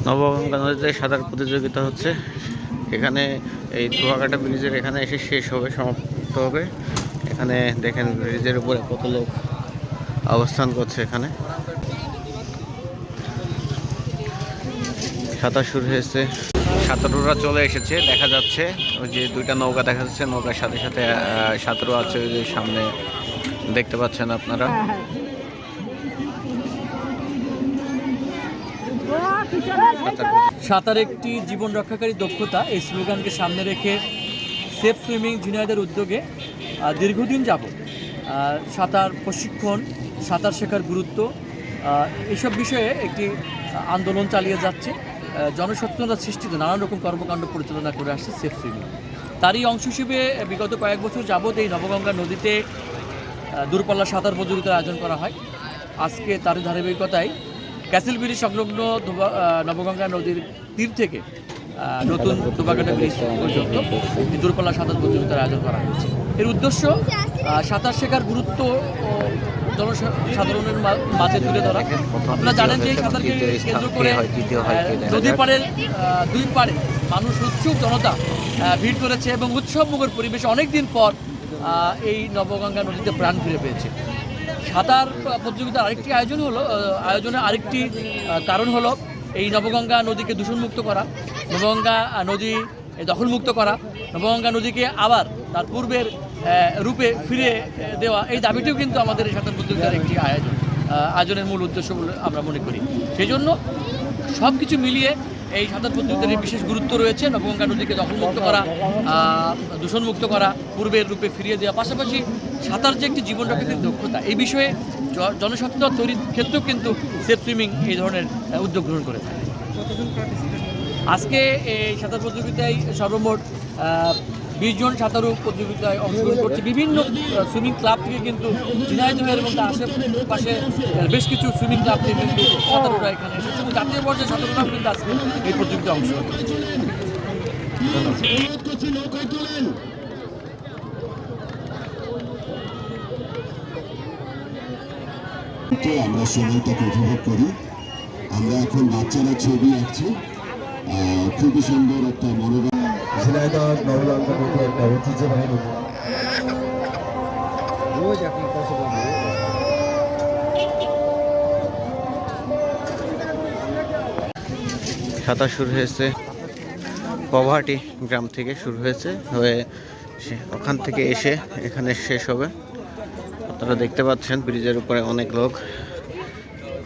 নবগঙ্গা নদীতে সাঁতার প্রতিযোগিতা হচ্ছে। এখানে এই কুয়াকাটা ব্রিজের এখানে এসে শেষ হবে, সমাপ্ত হবে। এখানে দেখেন ব্রিজের উপরে কত লোক অবস্থান করছে। এখানে সাঁতার শুরু হয়েছে, সাঁতারুরা চলে এসেছে দেখা যাচ্ছে। ওই যে দুইটা নৌকা দেখা যাচ্ছে, নৌকার সাথে সাথে সাঁতারু আছে ওই যে সামনে দেখতে পাচ্ছেন আপনারা। সাঁতার একটি জীবন রক্ষাকারী দক্ষতা, এই স্লোগানকে সামনে রেখে সেফ সুইমিং জুনিয়রদের উদ্যোগে দীর্ঘদিন যাবত সাঁতার প্রশিক্ষণ, সাঁতার শেখার গুরুত্ব এইসব বিষয়ে একটি আন্দোলন চালিয়ে যাচ্ছে। জনসচেতনতা সৃষ্টিতে নানান রকম কর্মকাণ্ড পরিচালনা করে আসছে সেফ সুইমিং। তারই অংশ হিসেবে বিগত কয়েক বছর যাবত এই নবগঙ্গা নদীতে দূরপাল্লা সাঁতার প্রতিযোগিতার আয়োজন করা হয়। আজকে তার ধারাবাহিকতায় ক্যাসেল ব্রিজ সংলগ্ন নবগঙ্গা নদীর তীর থেকে নতুন দুবাকাটা ব্রিজ পর্যন্ত দূরপাল্লা সাঁতার প্রতিযোগিতার আয়োজন করা হয়েছে। এর উদ্দেশ্য সাঁতার শেখার গুরুত্ব জনসাধারণের মাঝে তুলে ধরা। আপনারা জানেন যে এই সাঁতারকে কেন্দ্র করে নদী পাড়ের দুই পাড়ে মানুষ উৎসুক জনতা ভিড় করেছে এবং উৎসবমুখর পরিবেশে অনেকদিন পর এই নবগঙ্গা নদীতে প্রাণ ফিরে পেয়েছে। সাঁতার প্রতিযোগিতার আয়োজনের আরেকটি কারণ হলো এই নবগঙ্গা নদীকে দূষণমুক্ত করা, নবগঙ্গা নদী দখলমুক্ত করা, নবগঙ্গা নদীকে আবার তার পূর্বের রূপে ফিরে দেওয়া। এই দাবিটিও কিন্তু আমাদের এই সাঁতার প্রতিযোগিতার একটি আয়োজনের মূল উদ্দেশ্য বলে আমরা মনে করি। সেই জন্য সব কিছু মিলিয়ে এই সাঁতার প্রতিযোগিতার বিশেষ গুরুত্ব রয়েছে। নবগঙ্গা নদীকে দখলমুক্ত করা, দূষণমুক্ত করা, পূর্বের রূপে ফিরিয়ে দেওয়া, পাশাপাশি সাঁতার যে একটি জীবন রক্ষাকারী দক্ষতা, এই বিষয়ে জনসচেতনতা তৈরির ক্ষেত্রেও কিন্তু সেফ সুইমিং এই ধরনের উদ্যোগ গ্রহণ করে থাকে। আজকে এই সাঁতার প্রতিযোগিতায় সর্বমোট 20 জন সাঁতারু প্রতিযোগিতায় অংশগ্রহণ করছে। বিভিন্ন সুইমিং ক্লাব থেকে কিন্তু ঝিনাইদহের এবং তার আশেপাশে বেশ কিছু সুইমিং ক্লাব থেকে কিন্তু সাঁতারুরা এখানে এসেছে এবং জাতীয় পর্যায়ে সাঁতারুরাও কিন্তু আজকে এই প্রতিযোগিতায় অংশগ্রহণ করছে। আমরা সময়টাকে উপভোগ করি। আমরা এখন বাচ্চারা ছবি আঁকছি, খুবই সুন্দর একটা মনোরম ঝিনাইদহ নবগঙ্গা নদী একটা ঐতিহ্যবাহী নদী। সাঁতার শুরু হয়েছে পভাটি গ্রাম থেকে শুরু হয়েছে, হয়ে ওখান থেকে এসে এখানে শেষ হবে। আপনারা দেখতে পাচ্ছেন ব্রিজের উপরে অনেক লোক।